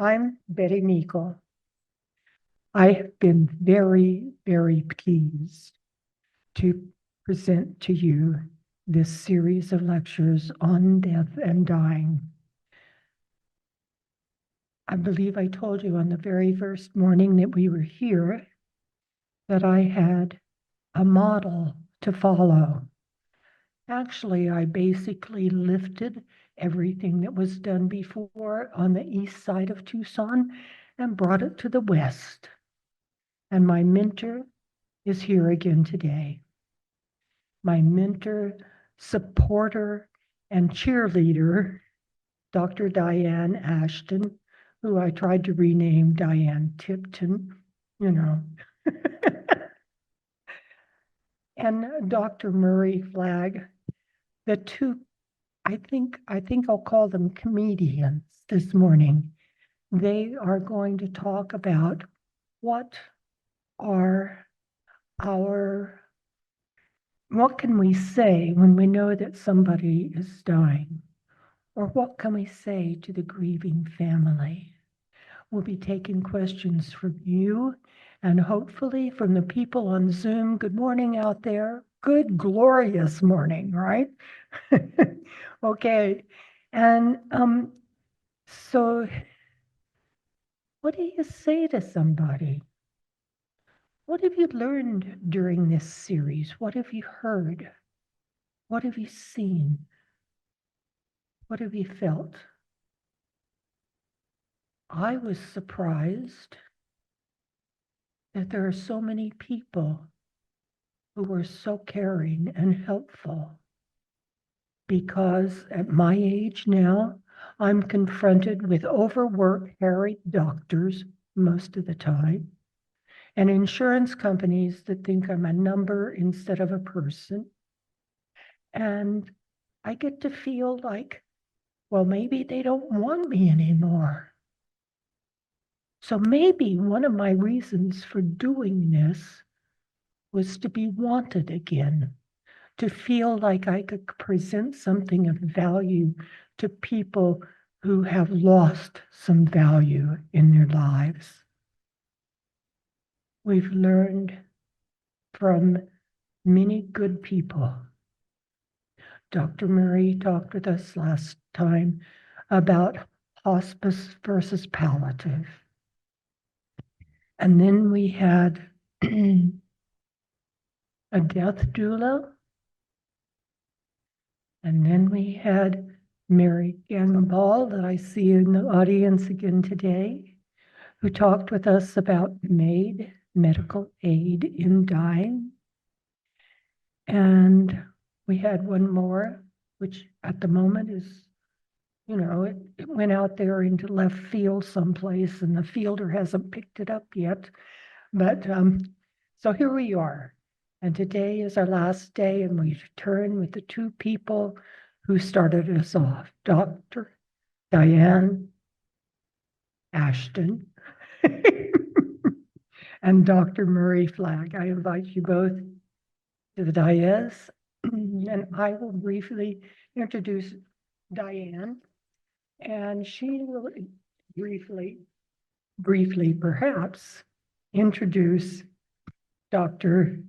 I'm Betty Meikle. I have been very, very pleased to present to you this series of lectures on death and dying. I believe I told you on the very first morning that we were here that I had a model to follow. Actually, I basically lifted everything that was done before on the east side of Tucson and brought it to the west. And my mentor is here again today. My mentor, supporter, and cheerleader, Dr. Diane Ashton, who I tried to rename Diane Tipton, you know. And Dr. Murray Flagg, the two, I think I'll call them comedians this morning. They are going to talk about what can we say when we know that somebody is dying? Or what can we say to the grieving family? We'll be taking questions from you and hopefully from the people on Zoom. Good morning out there. Good, glorious morning, right? Okay. And so what do you say to somebody? What have you learned during this series? What have you heard? What have you seen? What have you felt? I was surprised that there are so many people who were so caring and helpful, because at my age now, I'm confronted with overworked, harried doctors most of the time, and insurance companies that think I'm a number instead of a person. And I get to feel like, well, maybe they don't want me anymore. So maybe one of my reasons for doing this was to be wanted again, to feel like I could present something of value to people who have lost some value in their lives. We've learned from many good people. Dr. Murray talked with us last time about hospice versus palliative. And then we had a death doula. And then we had Mary Gangabal, that I see in the audience again today, who talked with us about MAID, medical aid in dying. And we had one more, which at the moment is, it went out there into left field someplace and the fielder hasn't picked it up yet. But so here we are. And today is our last day, and we turn with the two people who started us off, Dr. Diane Ashton and Dr. Murray Flagg. I invite you both to the dais, and I will briefly introduce Diane, and she will briefly perhaps introduce Dr.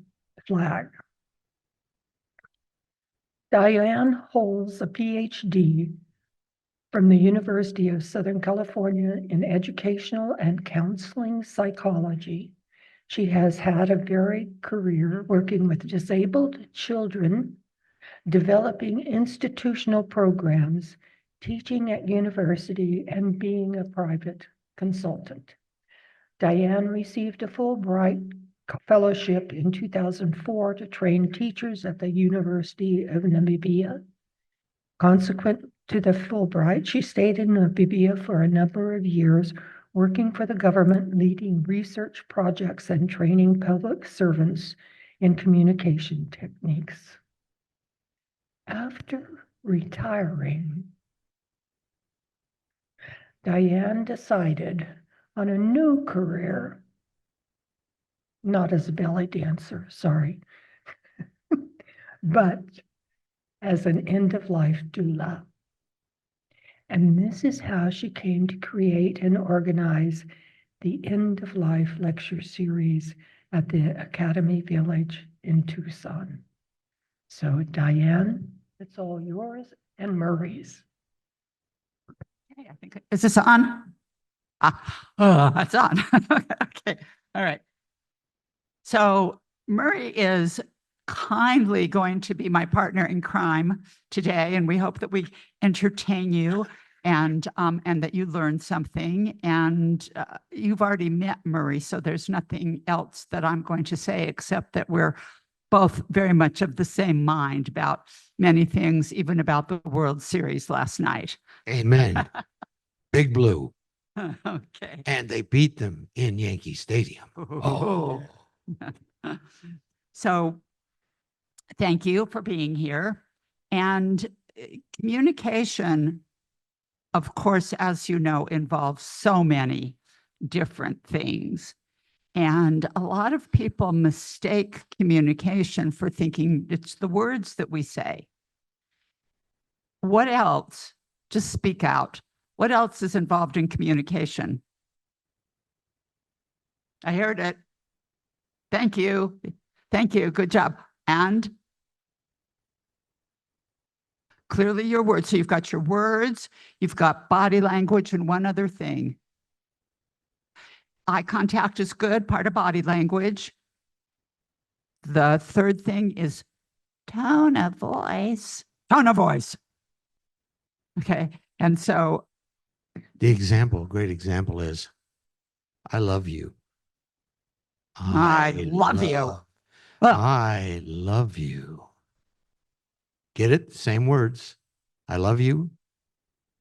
Flagg. Diane holds a PhD from the University of Southern California in educational and counseling psychology. She has had a varied career working with disabled children, developing institutional programs, teaching at university, and being a private consultant. Diane received a Fulbright Fellowship in 2004 to train teachers at the University of Namibia. Consequent to the Fulbright, she stayed in Namibia for a number of years, working for the government, leading research projects and training public servants in communication techniques. After retiring, Diane decided on a new career, not as a belly dancer, sorry, but as an end-of-life doula. And this is how she came to create and organize the End of Life lecture series at the Academy Village in Tucson. So Diane, it's all yours and Murray's. Okay, I think, is this on? It's on. Okay, all right. So Murray is kindly going to be my partner in crime today, and we hope that we entertain you and that you learn something. And you've already met Murray, so there's nothing else that I'm going to say except that we're both very much of the same mind about many things, even about the World Series last night. Amen. Big Blue. Okay. And they beat them in Yankee Stadium. Oh. So thank you for being here. And communication, of course, as you know, involves so many different things. And a lot of people mistake communication for thinking it's the words that we say. What else? Just speak out. What else is involved in communication? I heard it. Thank you. Thank you. Good job. And clearly your words. So you've got your words, you've got body language, and one other thing. Eye contact is good, part of body language. The third thing is tone of voice. Tone of voice. Okay. And so The example, great example is, I love you. I love you. Well, I love you. Get it? Same words. I love you.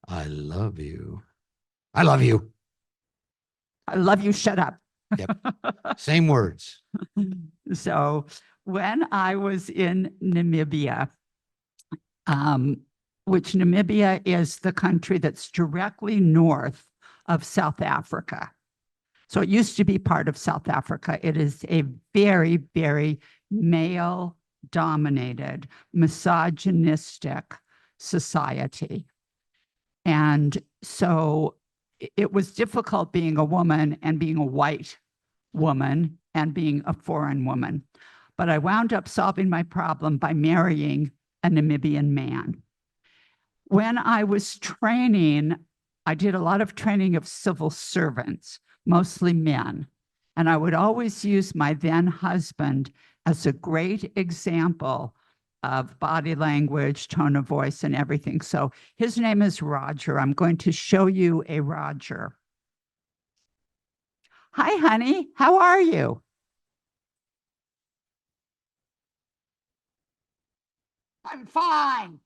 I love you. I love you. I love you. Shut up. Yep. Same words. So when I was in Namibia, which Namibia is the country that's directly north of South Africa. So it used to be part of South Africa. It is a very, very male-dominated, misogynistic society. And so it was difficult being a woman and being a white woman and being a foreign woman. But I wound up solving my problem by marrying a Namibian man. When I was training, I did a lot of training of civil servants, mostly men. And I would always use my then husband as a great example of body language, tone of voice, and everything. So his name is Roger. I'm going to show you a Roger. Hi, honey. How are you? I'm fine.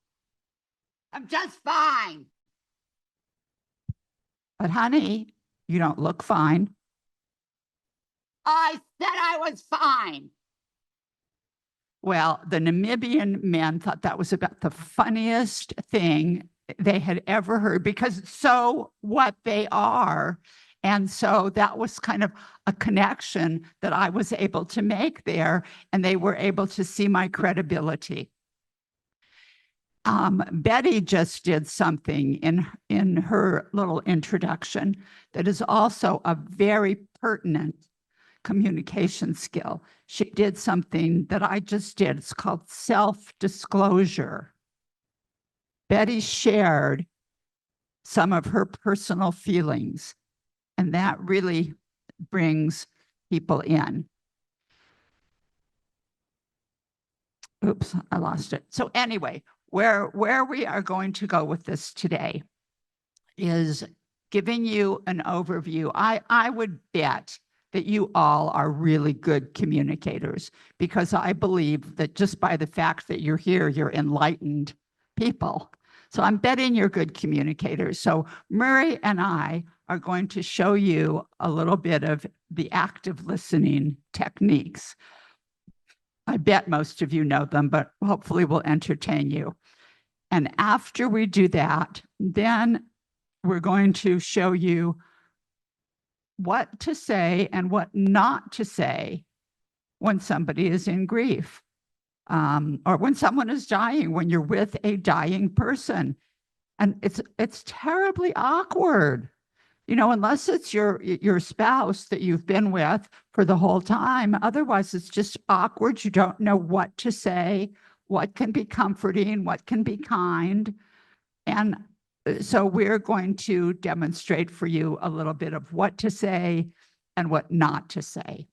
I'm just fine. But honey, you don't look fine. I said I was fine. Well, the Namibian men thought that was about the funniest thing they had ever heard, because it's so what they are. And so that was kind of a connection that I was able to make there, and they were able to see my credibility. Betty just did something in her little introduction that is also a very pertinent communication skill. She did something that I just did. It's called self-disclosure. Betty shared some of her personal feelings, and that really brings people in. Oops, I lost it. So anyway, where we are going to go with this today is giving you an overview. I would bet that you all are really good communicators, because I believe that just by the fact that you're here, you're enlightened people. So I'm betting you're good communicators. So Murray and I are going to show you a little bit of the active listening techniques. I bet most of you know them, but hopefully we'll entertain you. And after we do that, then we're going to show you what to say and what not to say when somebody is in grief, or when someone is dying, when you're with a dying person. And it's terribly awkward, unless it's your spouse that you've been with for the whole time. Otherwise, it's just awkward. You don't know what to say, what can be comforting, what can be kind. And so we're going to demonstrate for you a little bit of what to say and what not to say.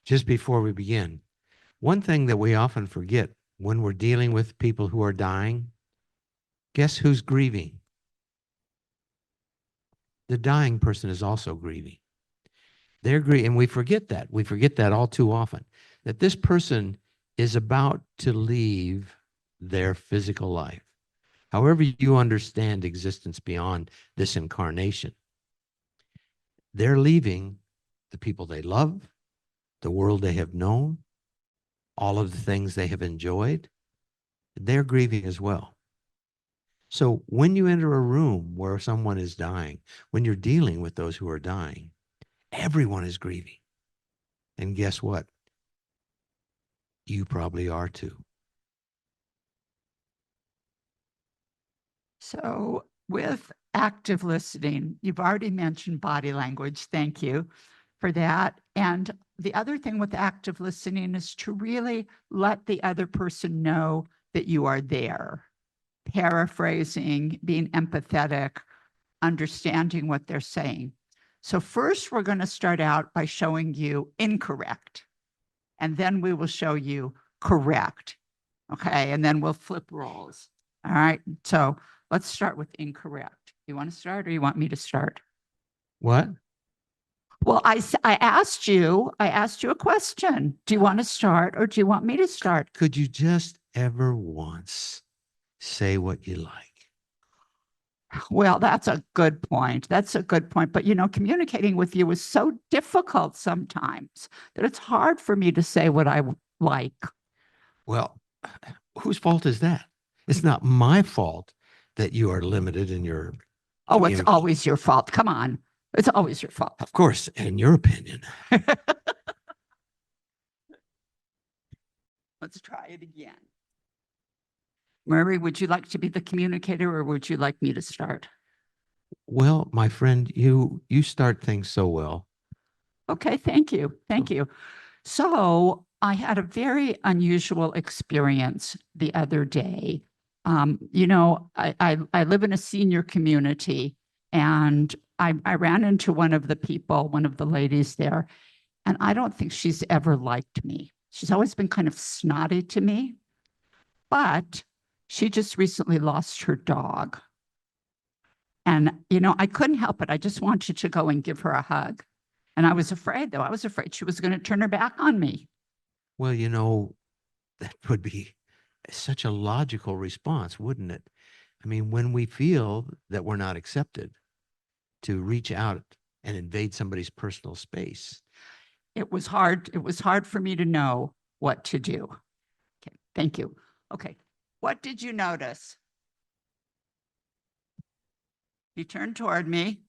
Just before we begin, one thing that we often forget when we're dealing with people who are dying, guess who's grieving? The dying person is also grieving. They're grieving, and we forget that. We forget that all too often, that this person is about to leave their physical life. However you understand existence beyond this incarnation, they're leaving the people they love, the world they have known, all of the things they have enjoyed. They're grieving as well. So when you enter a room where someone is dying, when you're dealing with those who are dying, everyone is grieving. And guess what? You probably are too. So with active listening, you've already mentioned body language. Thank you for that. And the other thing with active listening is to really let the other person know that you are there. Paraphrasing, being empathetic, understanding what they're saying. So first, we're going to start out by showing you incorrect, and then we will show you correct. Okay, and then we'll flip roles. All right, so let's start with incorrect. You want to start or you want me to start? What? Well, I asked you a question. Do you want to start or do you want me to start? Could you just ever once say what you like? Well, that's a good point. That's a good point. But, communicating with you is so difficult sometimes that it's hard for me to say what I like. Well, whose fault is that? It's not my fault that you are limited in your. Oh, it's always your fault. Come on. It's always your fault. Of course, in your opinion. Let's try it again. Murray, would you like to be the communicator or would you like me to start? Well, my friend, you start things so well. Okay, thank you. Thank you. So I had a very unusual experience the other day. I live in a senior community, and I ran into one of the ladies there, and I don't think she's ever liked me. She's always been kind of snotty to me, but she just recently lost her dog. And, I couldn't help it. I just wanted to go and give her a hug. And I was afraid, though. I was afraid she was going to turn her back on me. Well, that would be such a logical response, wouldn't it? I mean, when we feel that we're not accepted, to reach out and invade somebody's personal space. It was hard. It was hard for me to know what to do. Okay, thank you. Okay, what did you notice? He turned toward me.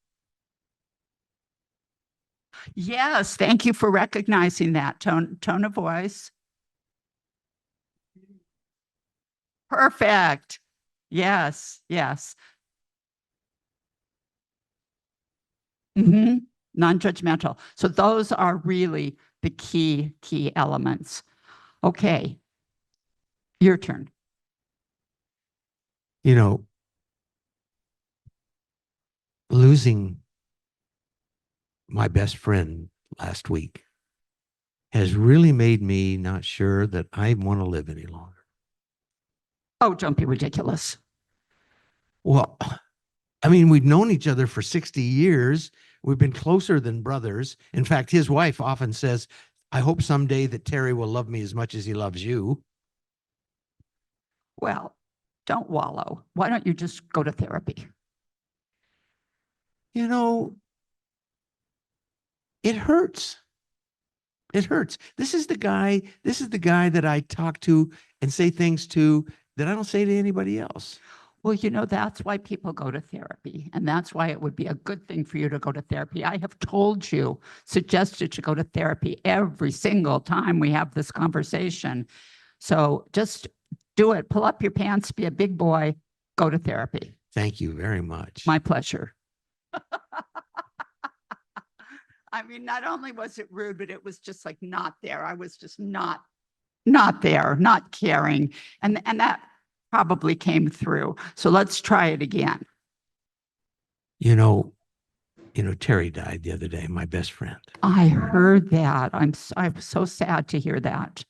Yes, thank you for recognizing that tone of voice. Perfect. Yes, yes. Non-judgmental. So those are really the key elements. Okay, your turn. Losing my best friend last week has really made me not sure that I want to live any longer. Oh, don't be ridiculous. Well, I mean, we've known each other for 60 years. We've been closer than brothers. In fact, his wife often says, I hope someday that Terry will love me as much as he loves you. Well, don't wallow. Why don't you just go to therapy? It hurts. It hurts. This is the guy that I talk to and say things to that I don't say to anybody else. Well, that's why people go to therapy. And that's why it would be a good thing for you to go to therapy. I have told you, suggested to go to therapy every single time we have this conversation. So just do it. Pull up your pants, be a big boy, go to therapy. Thank you very much. My pleasure. I mean, not only was it rude, but it was just like not there. I was just not there, not caring. And that probably came through. So let's try it again. You know, Terry died the other day, my best friend. I heard that. I'm so sad to hear that.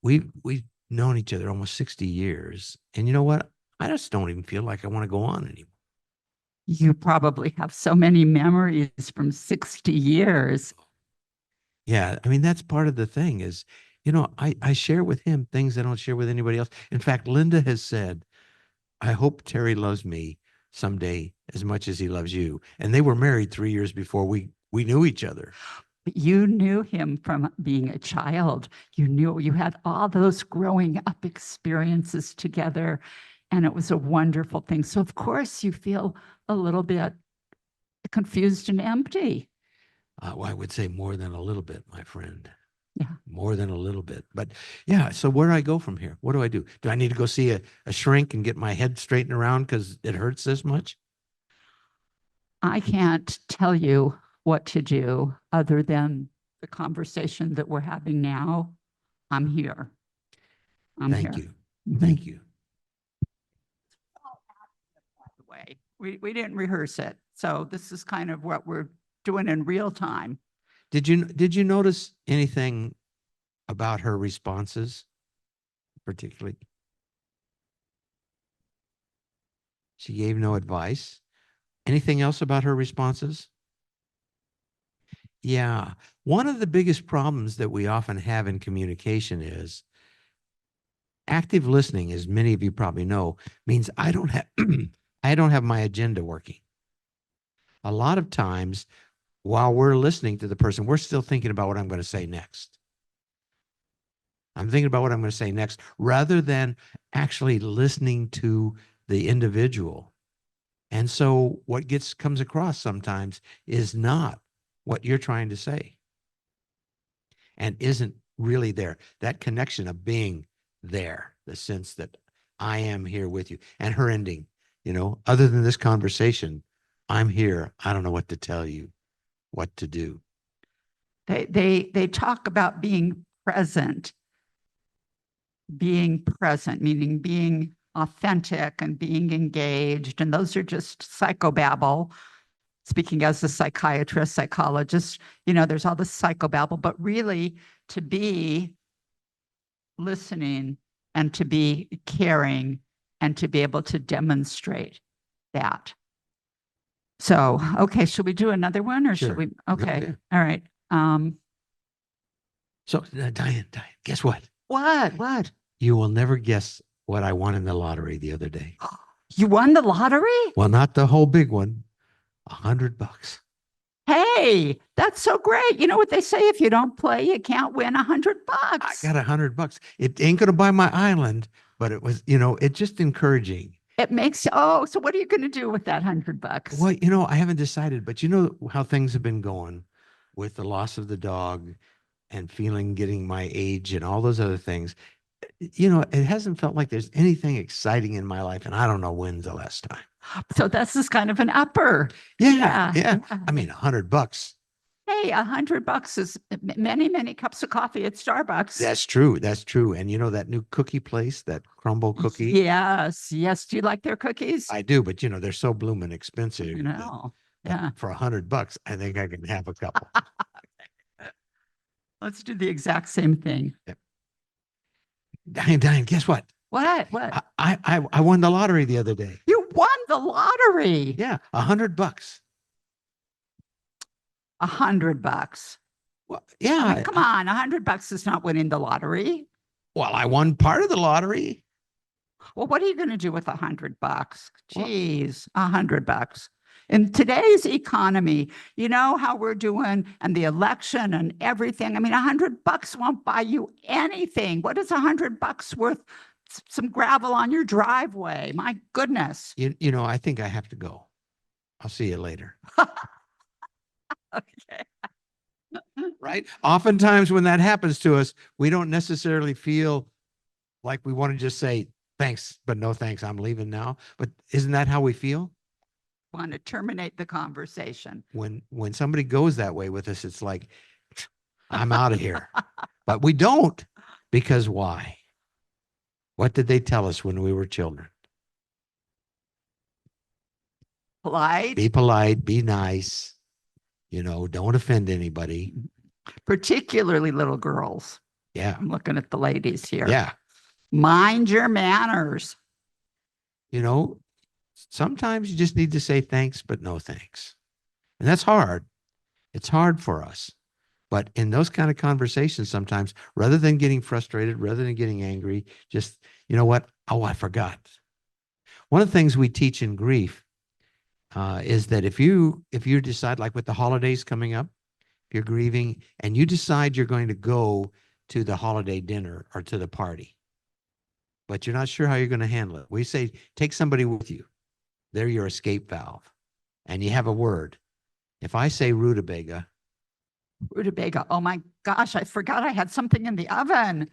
We've known each other almost 60 years. And you know what? I just don't even feel like I want to go on anymore. You probably have so many memories from 60 years. Yeah. I mean, that's part of the thing is, I share with him things I don't share with anybody else. In fact, Linda has said, I hope Terry loves me someday as much as he loves you. And they were married 3 years before we knew each other. But you knew him from being a child. You had all those growing up experiences together, and it was a wonderful thing. So of course you feel a little bit confused and empty. Well, I would say more than a little bit, my friend. Yeah. More than a little bit. But yeah, so where do I go from here? What do I do? Do I need to go see a shrink and get my head straightened around because it hurts this much? I can't tell you what to do other than the conversation that we're having now. I'm here. Thank you. Thank you. By the way, we didn't rehearse it. So this is kind of what we're doing in real time. Did you notice anything about her responses, particularly? She gave no advice. Anything else about her responses? Yeah. One of the biggest problems that we often have in communication is active listening, as many of you probably know, means I don't have my agenda working. A lot of times while we're listening to the person, we're still thinking about what I'm going to say next. I'm thinking about what I'm going to say next rather than actually listening to the individual. And so what comes across sometimes is not what you're trying to say and isn't really there. That connection of being there, the sense that I am here with you, and her ending, other than this conversation, I'm here. I don't know what to tell you, what to do. They talk about being present, meaning being authentic and being engaged. And those are just psychobabble. Speaking as a psychiatrist, psychologist, there's all this psychobabble, but really to be listening and to be caring and to be able to demonstrate that. So, okay, should we do another one or Sure. should we? Okay. Okay. All right. So Diane, guess what? What? You will never guess what I won in the lottery the other day. You won the lottery? Well, not the whole big one, $100. Hey, that's so great. You know what they say? If you don't play, you can't win $100. I got $100. It ain't going to buy my island, but it was, it's just encouraging. It makes, so what are you going to do with that $100? Well, I haven't decided, but you know how things have been going with the loss of the dog and getting my age and all those other things. It hasn't felt like there's anything exciting in my life. And I don't know when's the last time. So this is kind of an upper. Yeah. I mean, $100. Hey, $100 is many, many cups of coffee at Starbucks. That's true. And that new cookie place, that crumble cookie. Yes. Do you like their cookies? I do, but they're so blooming expensive. Yeah. For $100, I think I can have a couple. Let's do the exact same thing. Yep. Diane, guess what? What? I won the lottery the other day. You won the lottery. Yeah, $100. $100. Well, yeah. I mean, come on, $100 is not winning the lottery. Well, I won part of the lottery. Well, what are you going to do with $100? Geez, $100. In today's economy, you know how we're doing and the election and everything. I mean, $100 won't buy you anything. What is $100 worth? Some gravel on your driveway. My goodness. I think I have to go. I'll see you later. Okay. Right? Oftentimes when that happens to us, we don't necessarily feel like we want to just say, thanks, but no thanks. I'm leaving now. But isn't that how we feel? Want to terminate the conversation. When somebody goes that way with us, it's like, I'm out of here. But we don't, because why? What did they tell us when we were children? Polite, Be polite, be nice, you know, don't offend anybody. particularly little girls. Yeah. I'm looking at the ladies here. Yeah. Mind your manners. You know, sometimes you just need to say thanks, but no thanks. And that's hard. It's hard for us. But in those kind of conversations, sometimes rather than getting frustrated, rather than getting angry, just, you know what? Oh, I forgot. One of the things we teach in grief is that if you decide, like with the holidays coming up, if you're grieving and you decide you're going to go to the holiday dinner or to the party, but you're not sure how you're going to handle it, we say, take somebody with you. They're your escape valve. And you have a word. If I say rutabaga. Rutabaga. Oh my gosh, I forgot I had something in the oven.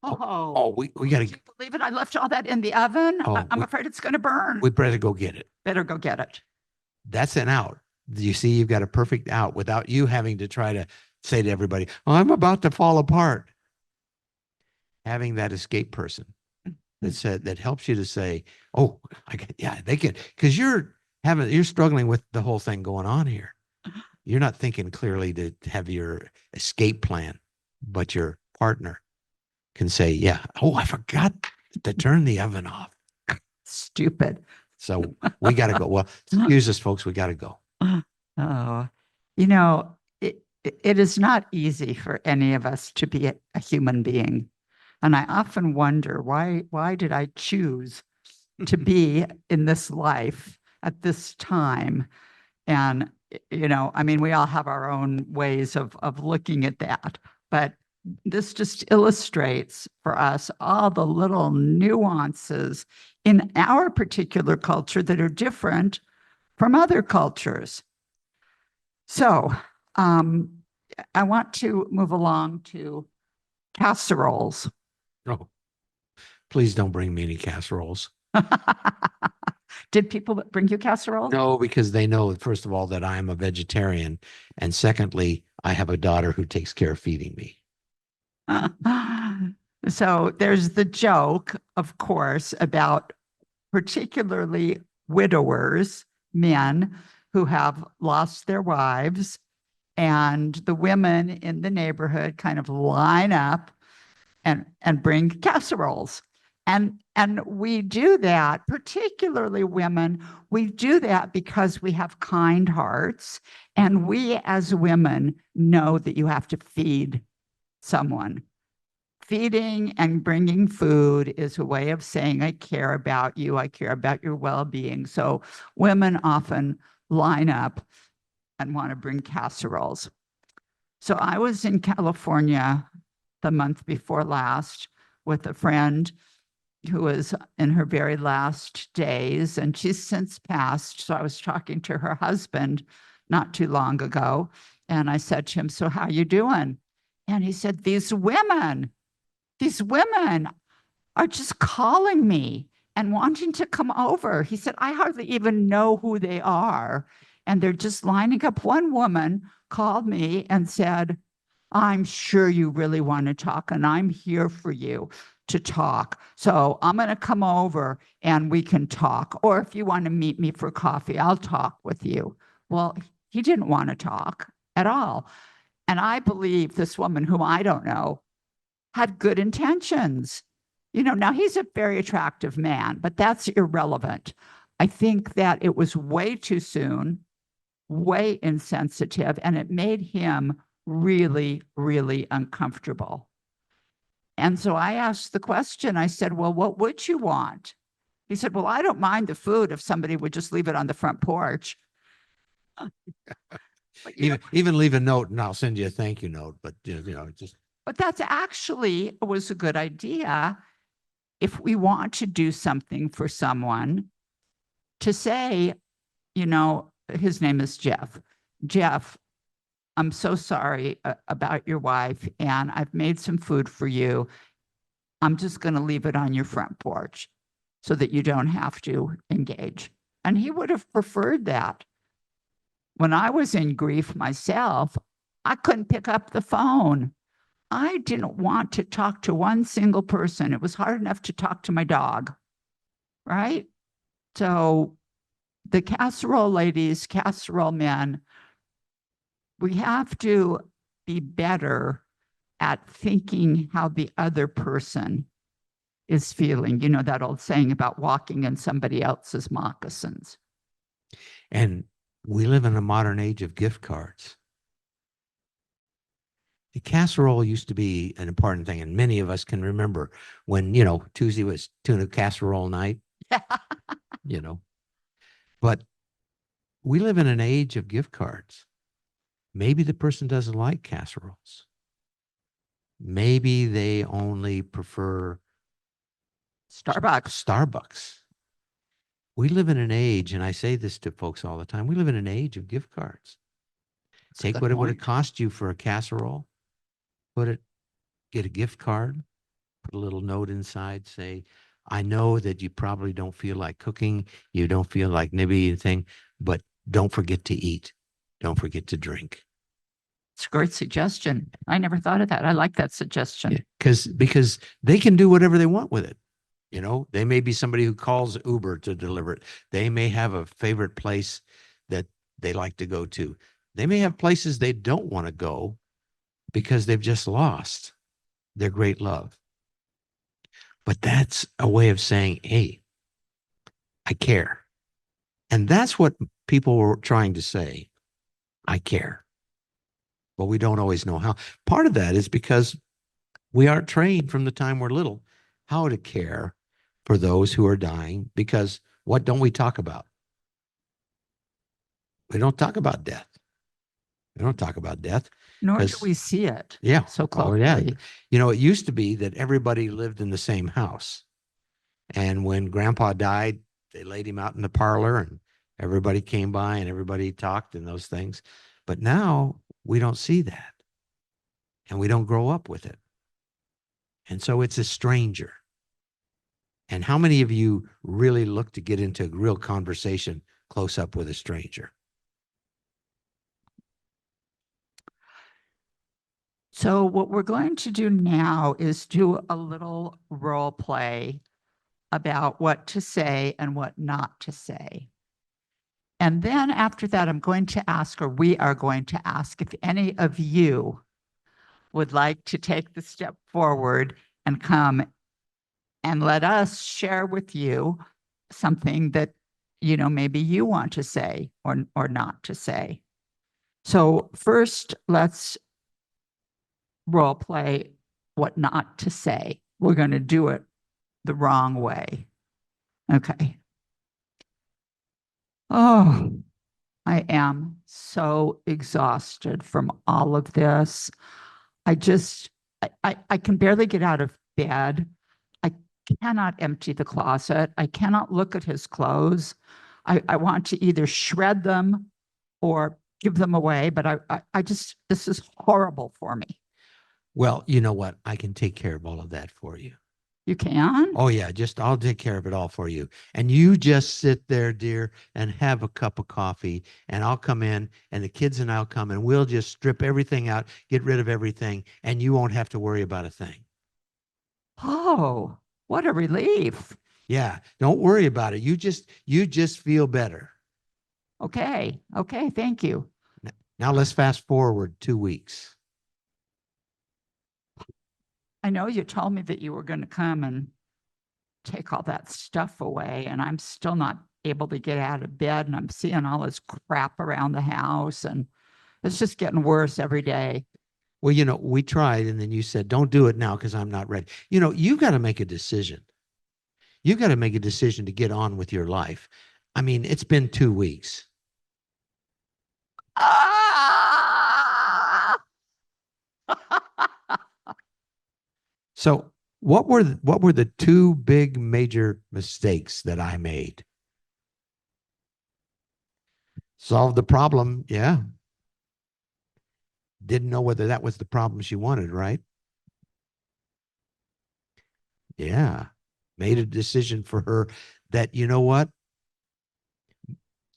Oh, We got can to, you believe it? I left all that in the oven. Oh, I'm afraid it's going to burn. we better go get it. Better go get it. That's an out. You see, you've got a perfect out without you having to try to say to everybody, oh, I'm about to fall apart. Having that escape person that helps you to say, oh, they can, because you're struggling with the whole thing going on here. You're not thinking clearly to have your escape plan, but your partner can say, yeah, oh, I forgot to turn the oven off. Stupid. So we got to go. Well, excuse us, folks. We got to go. Oh, you know, it is not easy for any of us to be a human being. And I often wonder, why did I choose to be in this life at this time? And, you know, I mean, we all have our own ways of looking at that, but this just illustrates for us all the little nuances in our particular culture that are different from other cultures. So I want to move along to casseroles. Oh, please don't bring me any casseroles. Did people bring you casseroles? No, because they know, first of all, that I am a vegetarian. And secondly, I have a daughter who takes care of feeding me. So there's the joke, of course, about particularly widowers, men who have lost their wives, and the women in the neighborhood kind of line up and bring casseroles. And we do that, particularly women, we do that because we have kind hearts, and we as women know that you have to feed someone. Feeding and bringing food is a way of saying, I care about you, I care about your well-being. So women often line up and want to bring casseroles. So I was in California the month before last with a friend who was in her very last days, and she's since passed. So I was talking to her husband not too long ago, and I said to him, so how you doing? And he said, these women are just calling me and wanting to come over. He said, I hardly even know who they are. And they're just lining up. One woman called me and said, I'm sure you really want to talk, and I'm here for you to talk. So I'm going to come over and we can talk. Or if you want to meet me for coffee, I'll talk with you. Well, he didn't want to talk at all. And I believe this woman, whom I don't know, had good intentions. You know, now he's a very attractive man, but that's irrelevant. I think that it was way too soon, way insensitive, and it made him really, really uncomfortable. And so I asked the question, I said, well, what would you want? He said, well, I don't mind the food if somebody would just leave it on the front porch. Even leave a note and I'll send you a thank you note, but just. But that's actually was a good idea if we want to do something for someone to say, you know, his name is Jeff. Jeff, I'm so sorry about your wife, and I've made some food for you. I'm just going to leave it on your front porch. so that you don't have to engage. And he would have preferred that. When I was in grief myself, I couldn't pick up the phone. I didn't want to talk to one single person. It was hard enough to talk to my dog, right? So the casserole ladies, casserole men, we have to be better at thinking how the other person is feeling. You know, that old saying about walking in somebody else's moccasins. And we live in a modern age of gift cards. The casserole used to be an important thing, and many of us can remember when, Tuesday was tuna casserole night, But we live in an age of gift cards. Maybe the person doesn't like casseroles. Maybe they only prefer Starbucks. We live in an age, and I say this to folks all the time, we live in an age of gift cards. Take what it would have cost you for a casserole, get a gift card, put a little note inside, say, I know that you probably don't feel like cooking, you don't feel like maybe anything, but don't forget to eat. Don't forget to drink. It's a great suggestion. I never thought of that. I like that suggestion. Yeah, because they can do whatever they want with it. They may be somebody who calls Uber to deliver it. They may have a favorite place that they like to go to. They may have places they don't want to go because they've just lost their great love. But that's a way of saying, hey, I care. And that's what people were trying to say. I care. But we don't always know how. Part of that is because we aren't trained from the time we're little how to care for those who are dying, because what don't we talk about? We don't talk about death. We don't talk about death. Nor do we see it so closely. Oh, yeah. It used to be that everybody lived in the same house. And when Grandpa died, they laid him out in the parlor and everybody came by and everybody talked and those things. But now we don't see that. And we don't grow up with it. And so it's a stranger. And how many of you really look to get into a real conversation close up with a stranger? So what we're going to do now is do a little role play about what to say and what not to say. And then after that, I'm going to ask, or we are going to ask, if any of you would like to take the step forward and come and let us share with you something that, maybe you want to say or not to say. So first, let's role play what not to say. We're going to do it the wrong way. Okay. Oh, I am so exhausted from all of this. I can barely get out of bed. I cannot empty the closet. I cannot look at his clothes. I want to either shred them or give them away, but this is horrible for me. Well, you know what? I can take care of all of that for you. You can? Oh, yeah. I'll take care of it all for you. And you just sit there, dear, and have a cup of coffee. And I'll come in and the kids and I'll come and we'll just strip everything out, get rid of everything. And you won't have to worry about a thing. Oh, what a relief. Yeah. Don't worry about it. You just feel better. Okay. Okay. Thank you. Now let's fast forward 2 weeks. I know you told me that you were going to come and take all that stuff away, and I'm still not able to get out of bed, and I'm seeing all this crap around the house, and it's just getting worse every day. Well, we tried, and then you said, don't do it now because I'm not ready. You've got to make a decision. You've got to make a decision to get on with your life. I mean, it's been 2 weeks. Ah! So what were the two big major mistakes that I made? Solved the problem, yeah. Didn't know whether that was the problem she wanted, right? Yeah. made a decision for her that, you know what?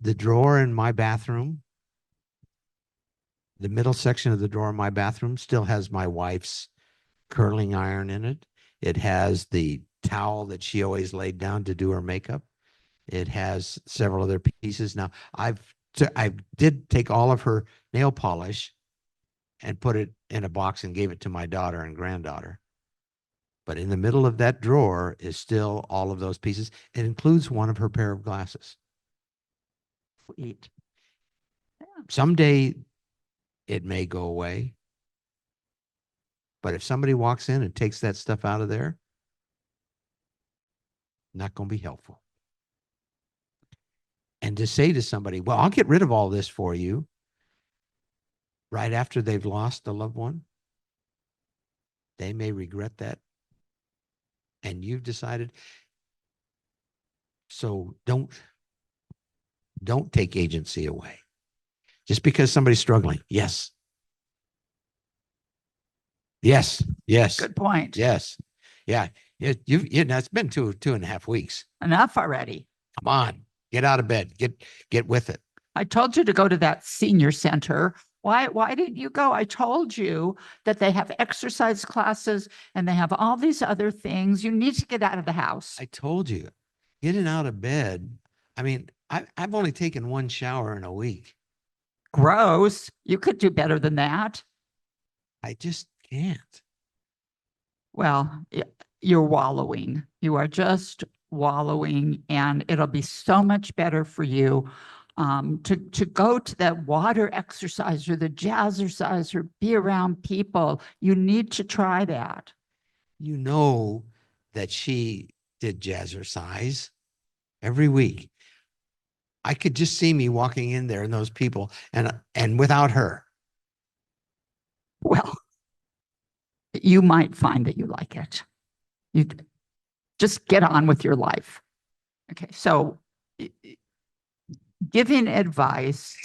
The drawer in my bathroom, the middle section of the drawer in my bathroom still has my wife's curling iron in it. It has the towel that she always laid down to do her makeup. It has several other pieces. Now, I did take all of her nail polish and put it in a box and gave it to my daughter and granddaughter. But in the middle of that drawer is still all of those pieces. It includes one of her pair of glasses. Sweet. Someday it may go away. But if somebody walks in and takes that stuff out of there, not going to be helpful. And to say to somebody, well, I'll get rid of all this for you right after they've lost a loved one, they may regret that. And you've decided. So don't take agency away. Just because somebody's struggling. Yes. Yes. Yes. Good point. Yes. Yeah. It's been 2.5 weeks. Enough already. Come on. Get out of bed. Get with it. I told you to go to that senior center. Why didn't you go? I told you that they have exercise classes and they have all these other things. You need to get out of the house. I told you, getting out of bed. I mean, I've only taken one shower in a week. Gross. You could do better than that. I just can't. Well, you're wallowing. You are just wallowing, and it'll be so much better for you to go to that water exercise or the jazzercise or be around people. You need to try that. You know that she did jazzercise every week. I could just see me walking in there and those people and without her. Well, you might find that you like it. You just get on with your life. Okay, so giving advice,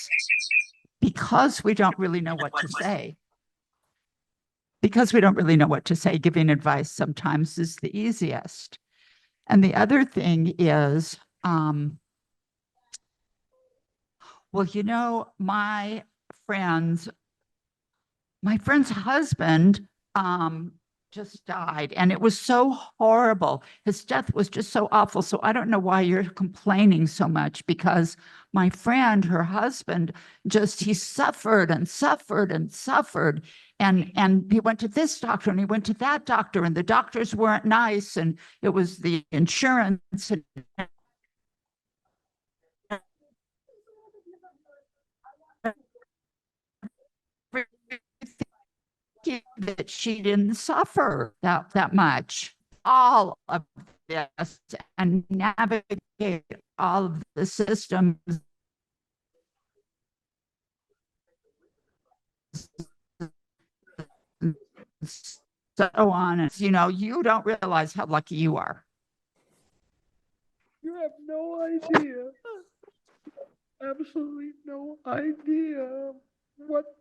because we don't really know what to say. Because we don't really know what to say, giving advice sometimes is the easiest. And the other thing is, well, you know, my friend's husband just died, and it was so horrible. His death was just so awful. So I don't know why you're complaining so much, because my friend, her husband, he suffered and suffered and suffered. And he went to this doctor and he went to that doctor, and the doctors weren't nice, and it was the insurance and that she didn't suffer that much. All of this and navigate all of the systems so on. And, you know, you don't realize how lucky you are. You have no idea. Absolutely no idea what.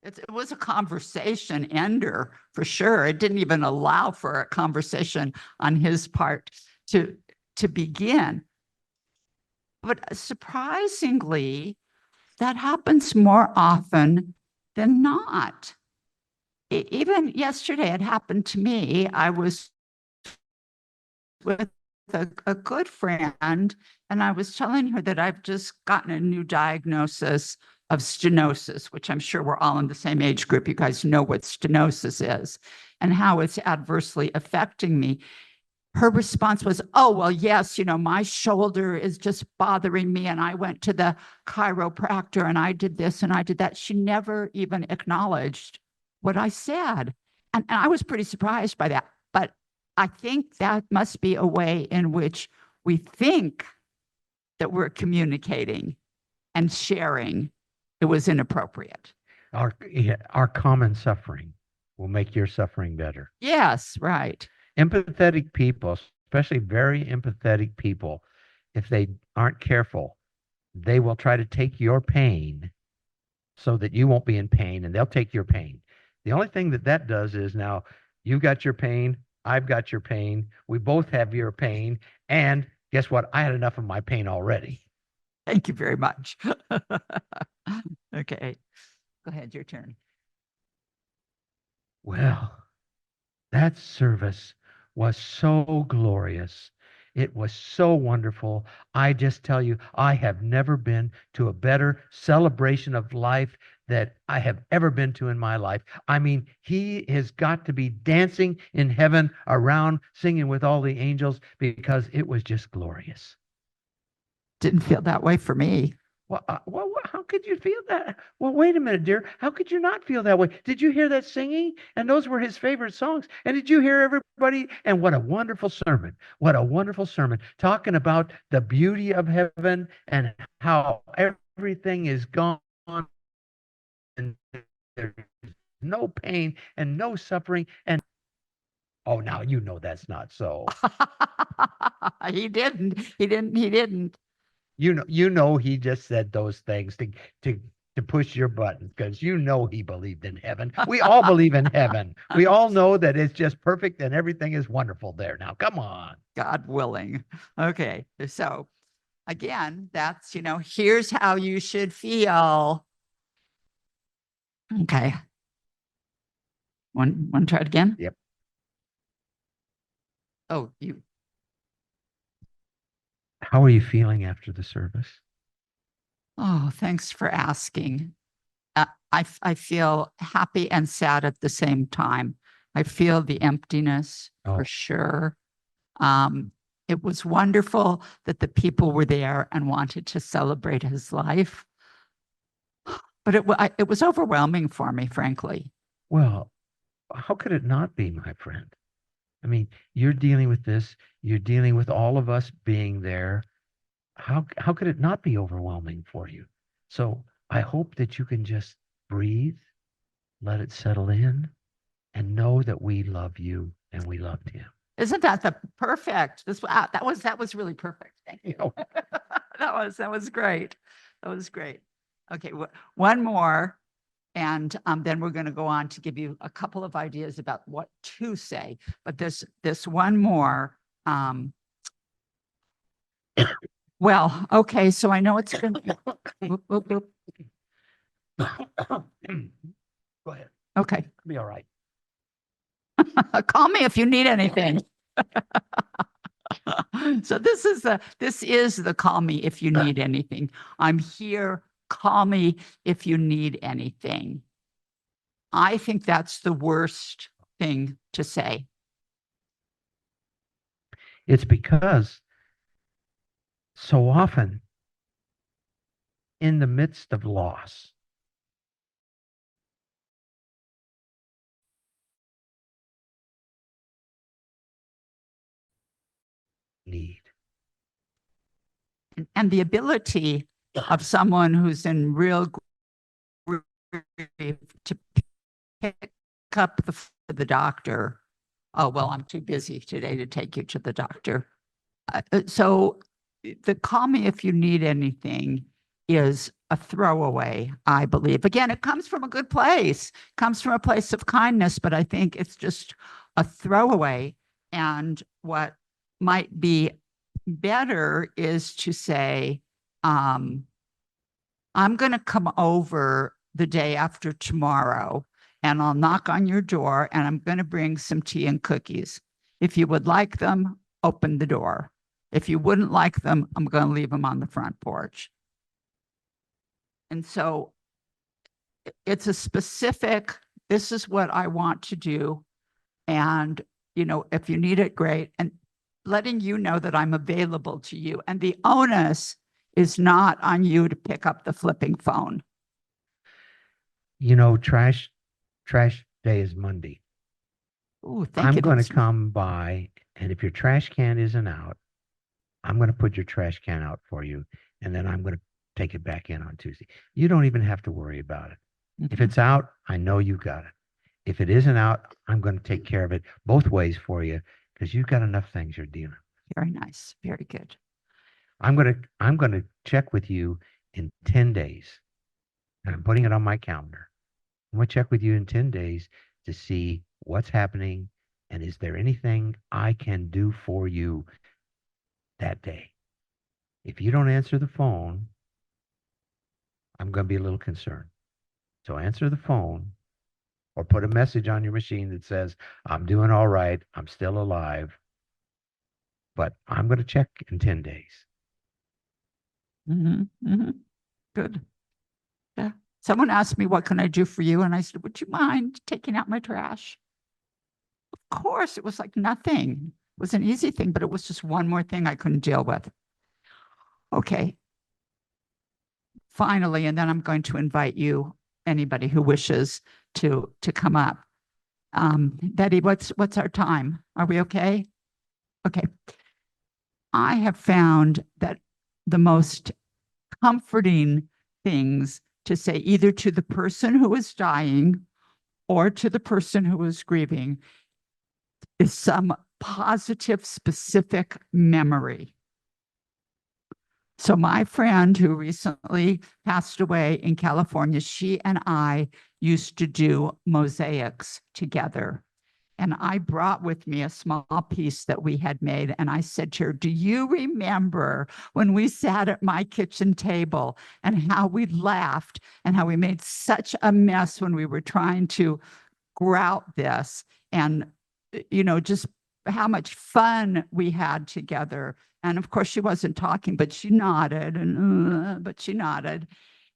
It was a conversation ender for sure. It didn't even allow for a conversation on his part to begin. But surprisingly, that happens more often than not. Even yesterday, it happened to me. I was with a good friend, and I was telling her that I've just gotten a new diagnosis of stenosis, which I'm sure we're all in the same age group. You guys know what stenosis is and how it's adversely affecting me. Her response was, oh, well, yes, you know, my shoulder is just bothering me, and I went to the chiropractor and I did this and I did that. She never even acknowledged what I said. And I was pretty surprised by that. But I think that must be a way in which we think that we're communicating and sharing. It was inappropriate. Our common suffering will make your suffering better. Yes, right. Empathetic people, especially very empathetic people, if they aren't careful, they will try to take your pain so that you won't be in pain, and they'll take your pain. The only thing that does is now You got your pain. I've got your pain. We both have your pain. And guess what? I had enough of my pain already. Thank you very much. Okay, go ahead, your turn. Well, that service was so glorious. It was so wonderful. I just tell you, I have never been to a better celebration of life that I have ever been to in my life. I mean, he has got to be dancing in heaven around, singing with all the angels because it was just glorious. Didn't feel that way for me. Well, how could you feel that? Well, wait a minute, dear. How could you not feel that way? Did you hear that singing? And those were his favorite songs. And did you hear everybody? And what a wonderful sermon. What a wonderful sermon. Talking about the beauty of heaven and how everything is gone and there's no pain and no suffering. And oh, now you know that's not so. He didn't. He didn't. He didn't. You know he just said those things to push your button because you know he believed in heaven. We all believe in heaven. We all know that it's just perfect and everything is wonderful there. Now, come on. God willing. Okay. So again, that's, here's how you should feel. Okay. Want to try it again? Yep. Oh, you. How are you feeling after the service? Oh, thanks for asking. I feel happy and sad at the same time. I feel the emptiness for Oh. sure. It was wonderful that the people were there and wanted to celebrate his life. But it was overwhelming for me, frankly. Well, how could it not be, my friend? I mean, you're dealing with this. You're dealing with all of us being there. How could it not be overwhelming for you? So I hope that you can just breathe, let it settle in, and know that we love you and we loved him. Isn't that the perfect? That was really perfect. Thank you. You know, That was great. That was great. Okay, one more, and then we're going to go on to give you a couple of ideas about what to say. But this one more. Well, okay, so I know it's going to. go ahead. Okay, It'll be all right. call me if you need anything. So this is the call me if you need anything. I'm here. Call me if you need anything. I think that's the worst thing to say. It's because so often in the midst of loss, need. And the ability of someone who's in real grief to pick up the doctor. Oh, well, I'm too busy today to take you to the doctor. So the call me if you need anything is a throwaway, I believe. Again, it comes from a good place, comes from a place of kindness, but I think it's just a throwaway. And what might be better is to say, I'm going to come over the day after tomorrow and I'll knock on your door and I'm going to bring some tea and cookies. If you would like them, open the door. If you wouldn't like them, I'm going to leave them on the front porch. And so it's a specific, this is what I want to do. And, if you need it, great. And letting you know that I'm available to you. And the onus is not on you to pick up the flipping phone. Trash day is Monday. Ooh, thank I'm you. going to come by, and if your trash can isn't out, I'm going to put your trash can out for you, and then I'm going to take it back in on Tuesday. You don't even have to worry about it. If it's out, I know you got it. If it isn't out, I'm going to take care of it both ways for you because you've got enough things you're dealing with. Very nice. Very good. I'm going to check with you in 10 days. And I'm putting it on my calendar. I'm going to check with you in 10 days to see what's happening And is there anything I can do for you that day? If you don't answer the phone, I'm going to be a little concerned. So answer the phone or put a message on your machine that says, I'm doing all right. I'm still alive, but I'm going to check in 10 days. Good. Yeah. Someone asked me, what can I do for you? And I said, would you mind taking out my trash? Of course, it was like nothing. It was an easy thing, but it was just one more thing I couldn't deal with. Okay. Finally, and then I'm going to invite you, anybody who wishes to come up. Betty, what's our time? Are we okay? Okay. I have found that the most comforting things to say either to the person who is dying or to the person who is grieving is some positive, specific memory. So my friend who recently passed away in California, she and I used to do mosaics together. And I brought with me a small piece that we had made. And I said to her, do you remember when we sat at my kitchen table and how we laughed and how we made such a mess when we were trying to grout this? And, you know, just how much fun we had together. And of course, she wasn't talking, but she nodded but she nodded.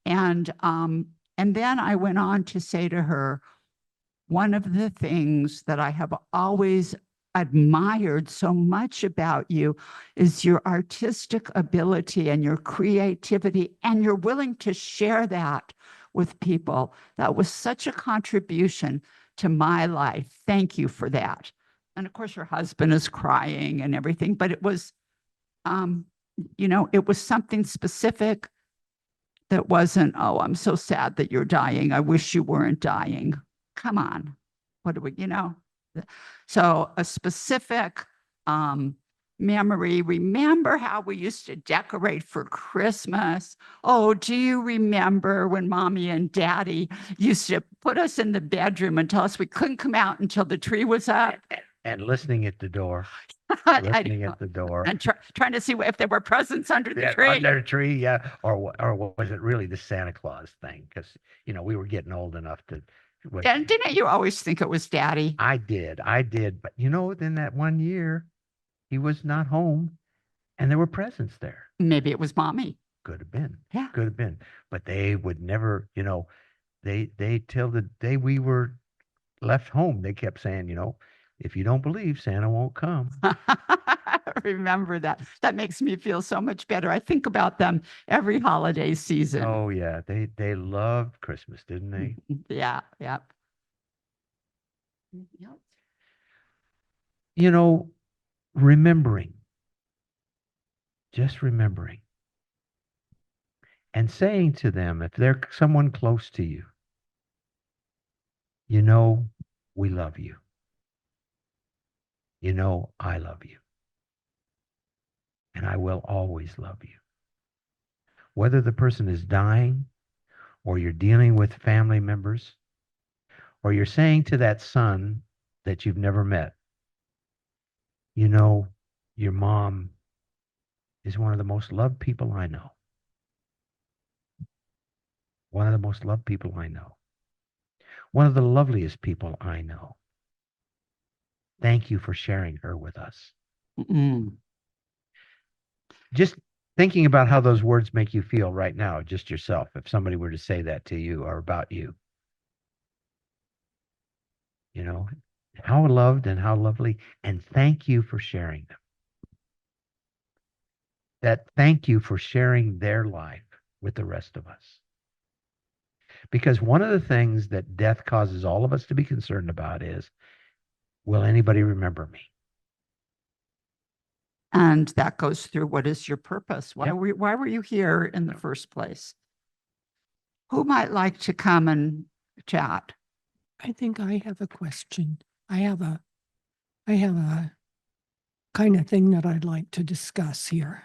And then I went on to say to her, one of the things that I have always admired so much about you is your artistic ability and your creativity, and you're willing to share that with people. That was such a contribution to my life. Thank you for that. And of course, her husband is crying and everything, but it was, you know, it was something specific that wasn't, oh, I'm so sad that you're dying. I wish you weren't dying. Come on. What do we, you know? So a specific memory. Remember how we used to decorate for Christmas? Oh, do you remember when Mommy and Daddy used to put us in the bedroom and tell us we couldn't come out until the tree was up? And listening at the door, I listening know. at the door. And trying to see if there were presents under the Yeah, tree. under the tree, yeah. Or was it really the Santa Claus thing? Because, you know, we were getting old enough to. And didn't you always think it was Daddy? I did. But, you know, then that one year, he was not home and there were presents there. Maybe it was Mommy. Could have been. Yeah. Could have been. But they would never, you know, they till the day we were left home, they kept saying, you know, if you don't believe, Santa won't come. Remember that. That makes me feel so much better. I think about them every holiday season. Oh yeah, they loved Christmas, didn't they? Yeah, yeah. Yep. You know, remembering, just remembering, and saying to them, if they're someone close to you, you know, we love you. You know, I love you. And I will always love you. Whether the person is dying, or you're dealing with family members, or you're saying to that son that you've never met, you know, your mom is one of the most loved people I know. One of the most loved people I know. One of the loveliest people I know. Thank you for sharing her with us. Just thinking about how those words make you feel right now, just yourself, if somebody were to say that to you or about you. You know, how loved and how lovely, and thank you for sharing them. That thank you for sharing their life with the rest of us. Because one of the things that death causes all of us to be concerned about is, will anybody remember me? And that goes through, what is your purpose? Why Yep. why were you here in the first place? Who might like to come and chat? I think I have a question. I have a kind of thing that I'd like to discuss here.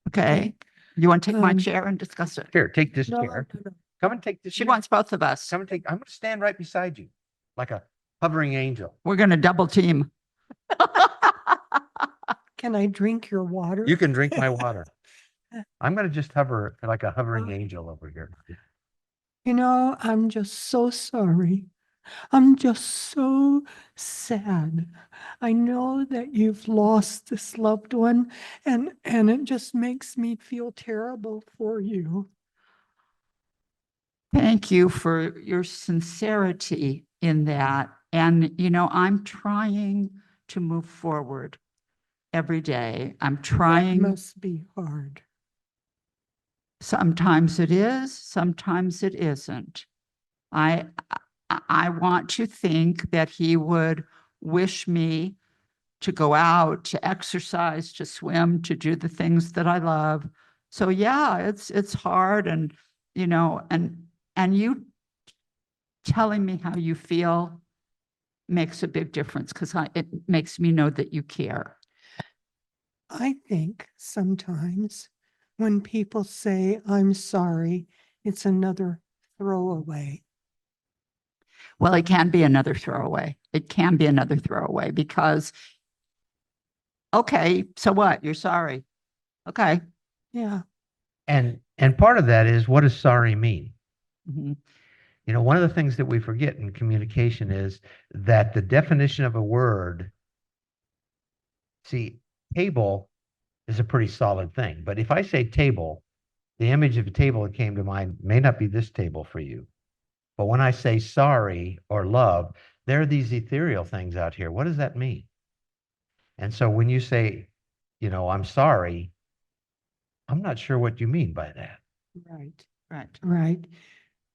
Okay. You want to take my Um, chair and discuss it? Here, take this No, chair. no, no. Come and take this She chair. wants both of us. Come and take, I'm going to stand right beside you like a hovering angel. We're going to double team. Can I drink your water? You can drink my water. I'm going to just hover like a hovering Oh. angel over here. You know, I'm just so sorry. I'm just so sad. I know that you've lost this loved one, and it just makes me feel terrible for you. Thank you for your sincerity in that. And, you know, I'm trying to move forward every day. I'm That trying. must be hard. Sometimes it is, sometimes it isn't. I I want to think that he would wish me to go out, to exercise, to swim, to do the things that I love. So yeah, it's hard, and you know, and you telling me how you feel makes a big difference, because it makes me know that you care. I think sometimes when people say, I'm sorry, it's another throwaway. Well, it can be another throwaway. It can be another throwaway because, okay, so what? You're sorry. Okay. Yeah. And part of that is, what does sorry mean? Mhm. You know, one of the things that we forget in communication is that the definition of a word, see, table is a pretty solid thing. But if I say table, the image of a table that came to mind may not be this table for you. But when I say sorry or love, there are these ethereal things out here. What does that mean? And so when you say, you know, I'm sorry, I'm not sure what you mean by that. Right, right. Right.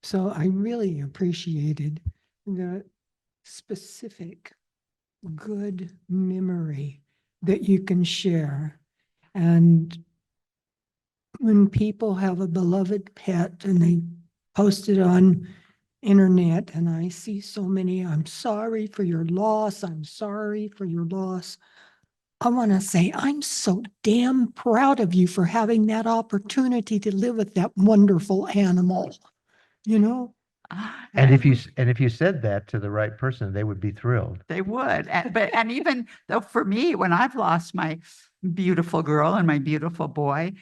So I really appreciated the specific good memory that you can share. And when people have a beloved pet and they post it on internet, and I see so many, I'm sorry for your loss. I'm sorry for your loss. I want to say, I'm so damn proud of you for having that opportunity to live with that wonderful animal, you know? And if you said that to the right person, they would be thrilled. They would. And even though for me, when I've lost my beautiful girl and my beautiful boy,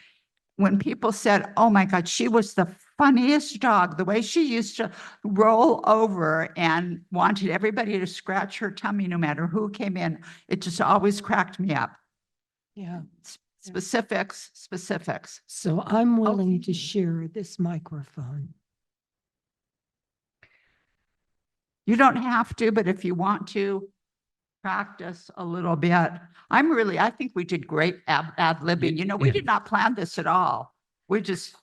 when people said, oh my God, she was the funniest dog, the way she used to roll over and wanted everybody to scratch her tummy no matter who came in, it just always cracked me up. Yeah. Specifics, specifics. So I'm willing to Okay. share this microphone. You don't have to, but if you want to practice a little bit. I think we did great ad-libbing. You know, we Yeah. did not plan this at all. We just,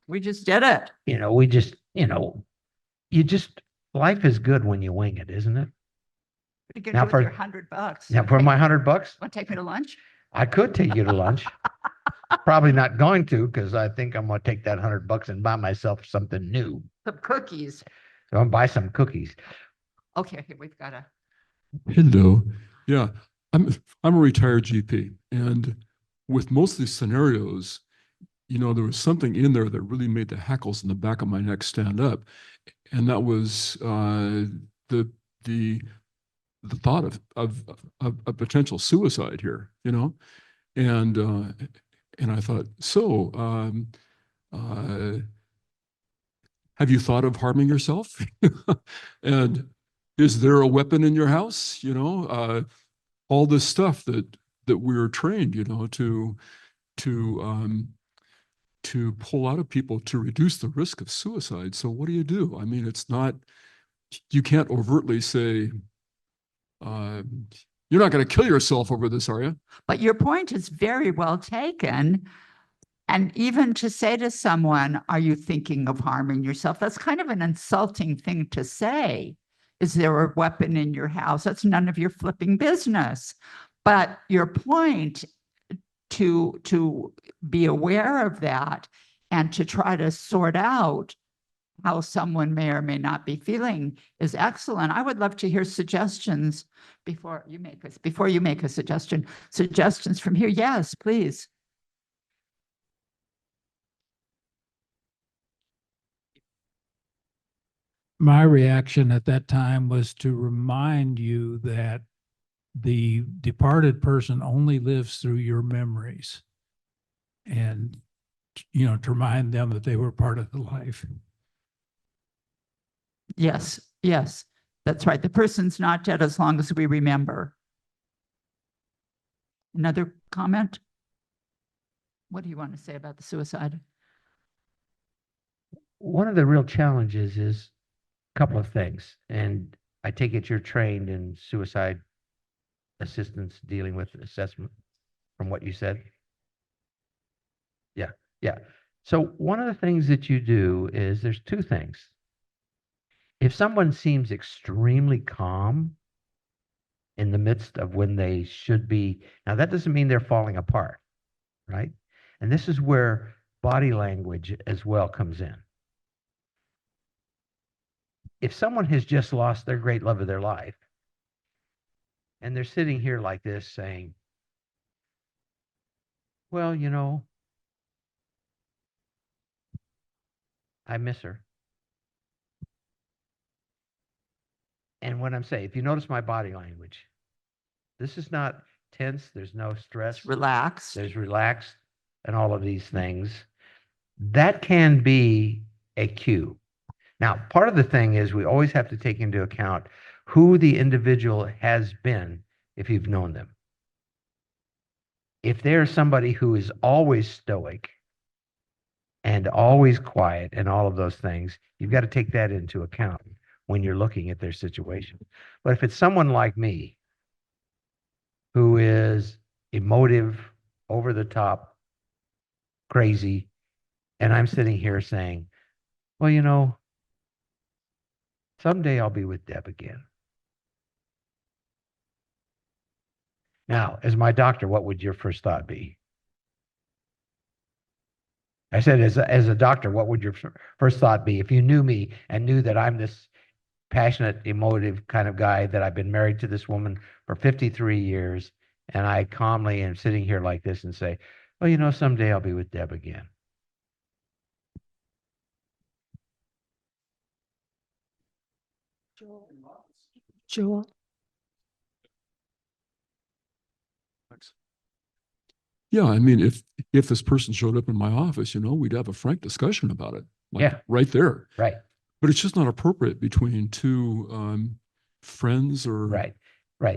we just did it. You know, we just, life is good when you wing it, isn't it? What are you going Now to do with for- your $100? Now, for my $100, Want to take me to lunch? I could take you to lunch. Probably not going to, because I think I'm going to take that $100 and buy myself something new. Some cookies. So I'm buy some cookies. Okay, we've got to. Hello. Yeah, I'm a retired GP, and with most of these scenarios, there was something in there that really made the hackles in the back of my neck stand up, and that was the thought of potential suicide here, and I thought, so have you thought of harming yourself? And is there a weapon in your house? All this stuff that we're trained, to pull out of people to reduce the risk of suicide. So what do you do? I mean, you can't overtly say, you're not going to kill yourself over this, are you? But your point is very well taken. And even to say to someone, are you thinking of harming yourself? That's kind of an insulting thing to say. Is there a weapon in your house? That's none of your flipping business. But your point to be aware of that and to try to sort out how someone may or may not be feeling is excellent. I would love to hear suggestions before you make a suggestion. Suggestions from here. Yes, please. My reaction at that time was to remind you that the departed person only lives through your memories. And, to remind them that they were part of the life. Yes, yes, that's right. The person's not dead as long as we remember. Another comment? What do you want to say about the suicide? One of the real challenges is a couple of things, and I take it you're trained in suicide assistance dealing with assessment from what you said. Yeah. So one of the things that you do is there's two things. If someone seems extremely calm in the midst of when they should be, now that doesn't mean they're falling apart, right? And this is where body language as well comes in. If someone has just lost their great love of their life and they're sitting here like this saying, well, I miss her. And when I'm saying, if you notice my body language, this is not tense. There's no stress. It's relaxed. There's relaxed and all of these things. That can be a cue. Now, part of the thing is we always have to take into account who the individual has been if you've known them. If they're somebody who is always stoic and always quiet and all of those things, you've got to take that into account when you're looking at their situation. But if it's someone like me, who is emotive, over the top, crazy, and I'm sitting here saying, well, someday I'll be with Deb again. Now, as my doctor, what would your first thought be? I said, as a doctor, what would your first thought be if you knew me and knew that I'm this passionate, emotive kind of guy, that I've been married to this woman for 53 years, and I calmly am sitting here like this and say, well, someday I'll be with Deb again. Joel, Yeah, I mean, if this person showed up in my office, we'd have a frank discussion about it. Yeah. Right there. Right. But it's just not appropriate between two friends or. Right.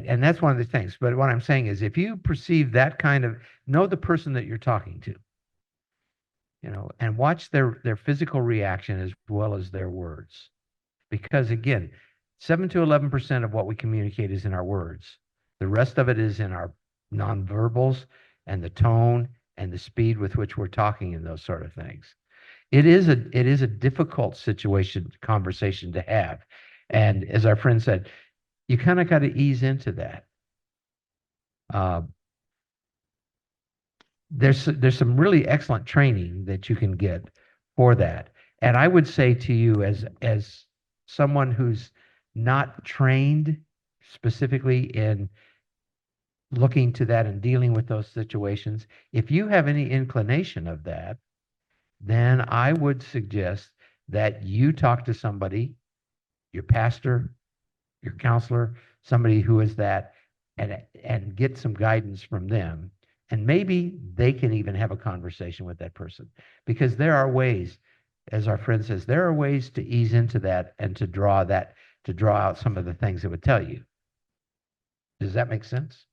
And that's one of the things. But what I'm saying is, if you perceive that kind of, know the person that you're talking to, and watch their physical reaction as well as their words. Because again, 7 to 11% of what we communicate is in our words. The rest of it is in our nonverbals and the tone and the speed with which we're talking and those sort of things. It is a difficult conversation to have. And as our friend said, you kind of got to ease into that. There's some really excellent training that you can get for that. And I would say to you, as someone who's not trained specifically in looking to that and dealing with those situations, if you have any inclination of that, then I would suggest that you talk to somebody, your pastor, your counselor, somebody who is that, and get some guidance from them. And maybe they can even have a conversation with that person, because there are ways, as our friend says, there are ways to ease into that and to draw out some of the things it would tell you. Does that make sense?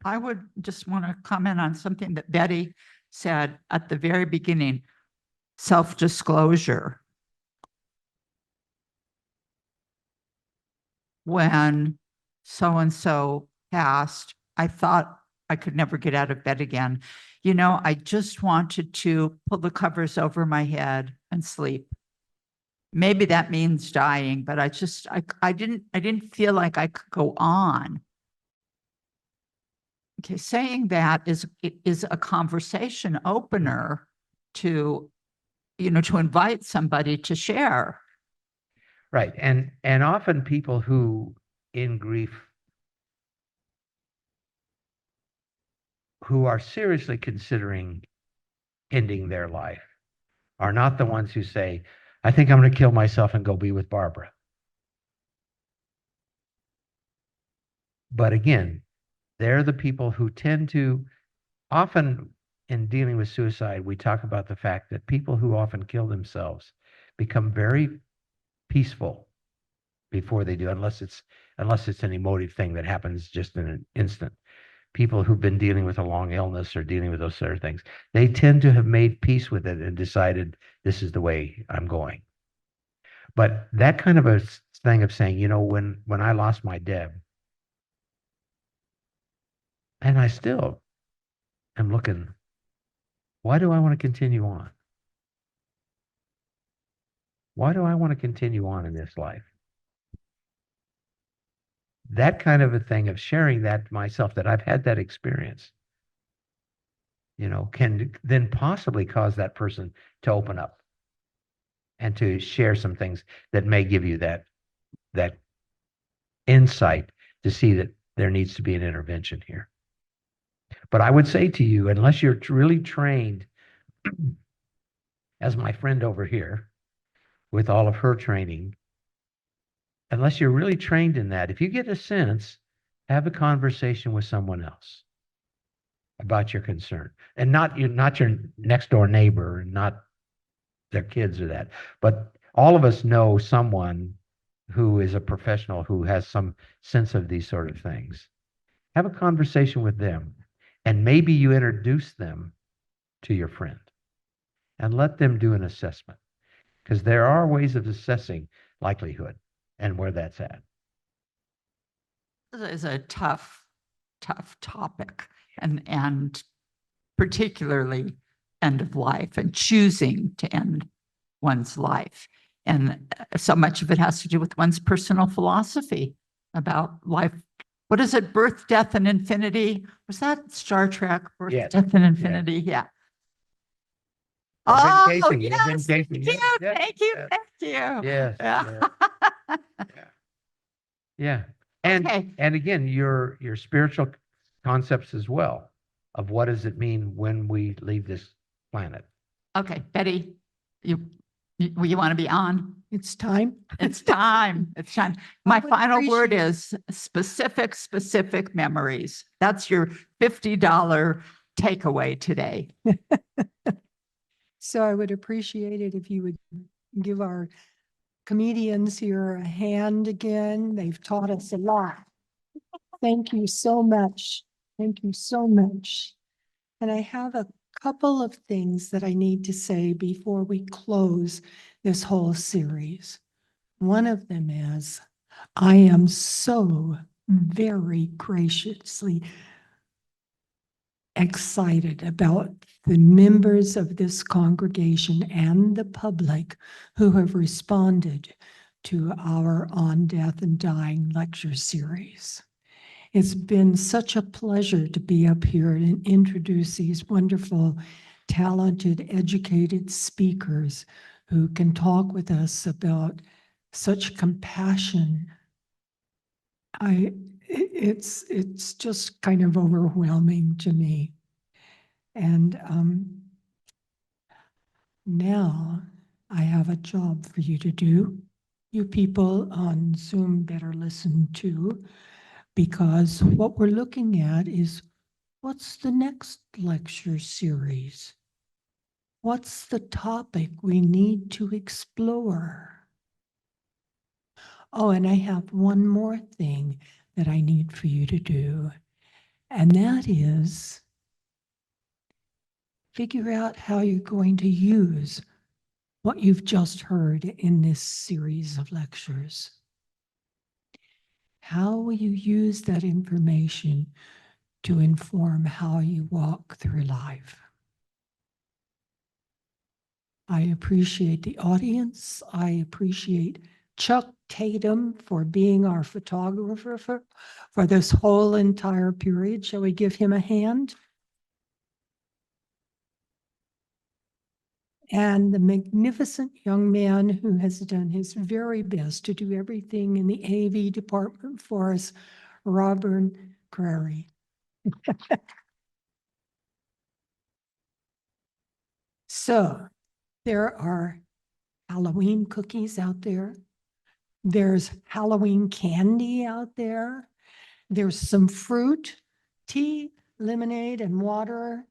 I would just want to comment on something that Betty said at the very beginning, self-disclosure. When so-and-so passed, I thought I could never get out of bed again. I just wanted to pull the covers over my head and sleep. Maybe that means dying, but I didn't feel like I could go on. Okay, saying that is a conversation opener to invite somebody to share. Right. And often people who in grief, who are seriously considering ending their life, are not the ones who say, I think I'm going to kill myself and go be with Barbara. But again, they're the people who tend to often in dealing with suicide, we talk about the fact that people who often kill themselves become very peaceful before they do, unless it's an emotive thing that happens just in an instant. People who've been dealing with a long illness or dealing with those sort of things, they tend to have made peace with it and decided this is the way I'm going. But that kind of a thing of saying, when I lost my Deb, and I still am looking, why do I want to continue on? Why do I want to continue on in this life? That kind of a thing of sharing that to myself, that I've had that experience, can then possibly cause that person to open up and to share some things that may give you that insight to see that there needs to be an intervention here. But I would say to you, unless you're really trained, as my friend over here, with all of her training, unless you're really trained in that, if you get a sense, have a conversation with someone else about your concern, and not your next door neighbor, and not their kids or that, but all of us know someone who is a professional who has some sense of these sort of things. Have a conversation with them, and maybe you introduce them to your friend and let them do an assessment, because there are ways of assessing likelihood and where that's at. This is a tough topic, and particularly end of life and choosing to end one's life. And so much of it has to do with one's personal philosophy about life. What is it? Birth, death, and infinity. Was that Star Trek? Birth, Yes. death, and infinity. Yeah. I've Oh, been casing, yes. I've been casing, Thank yeah, you. yeah, Thank you. yeah. Thank you. Yes, Yeah. Yeah. And Okay. and again, your spiritual concepts as well of what does it mean when we leave this planet. Okay, Betty, you want to be on? It's time. It's time. It's time. My would final word appreciate- is specific memories. That's your $50 takeaway today. So I would appreciate it if you would give our comedians here a hand again. They've taught us a lot. Thank you so much. Thank you so much. And I have a couple of things that I need to say before we close this whole series. One of them is, I am so very graciously excited about the members of this congregation and the public who have responded to our On Death and Dying lecture series. It's been such a pleasure to be up here and introduce these wonderful, talented, educated speakers who can talk with us about such compassion. It's just kind of overwhelming to me. And now I have a job for you to do. You people on Zoom better listen too, because what we're looking at is, what's the next lecture series? What's the topic we need to explore? Oh, and I have one more thing that I need for you to do, and that is figure out how you're going to use what you've just heard in this series of lectures. How will you use that information to inform how you walk through life? I appreciate the audience. I appreciate Chuck Tatum for being our photographer for this whole entire period. Shall we give him a hand? And the magnificent young man who has done his very best to do everything in the AV department for us, Robert Crary. So there are Halloween cookies out there. There's Halloween candy out there. There's some fruit, tea, lemonade, and water.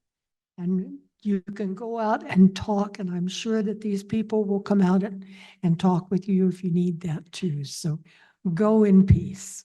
And you can go out and talk, and I'm sure that these people will come out and talk with you if you need that too. So go in peace.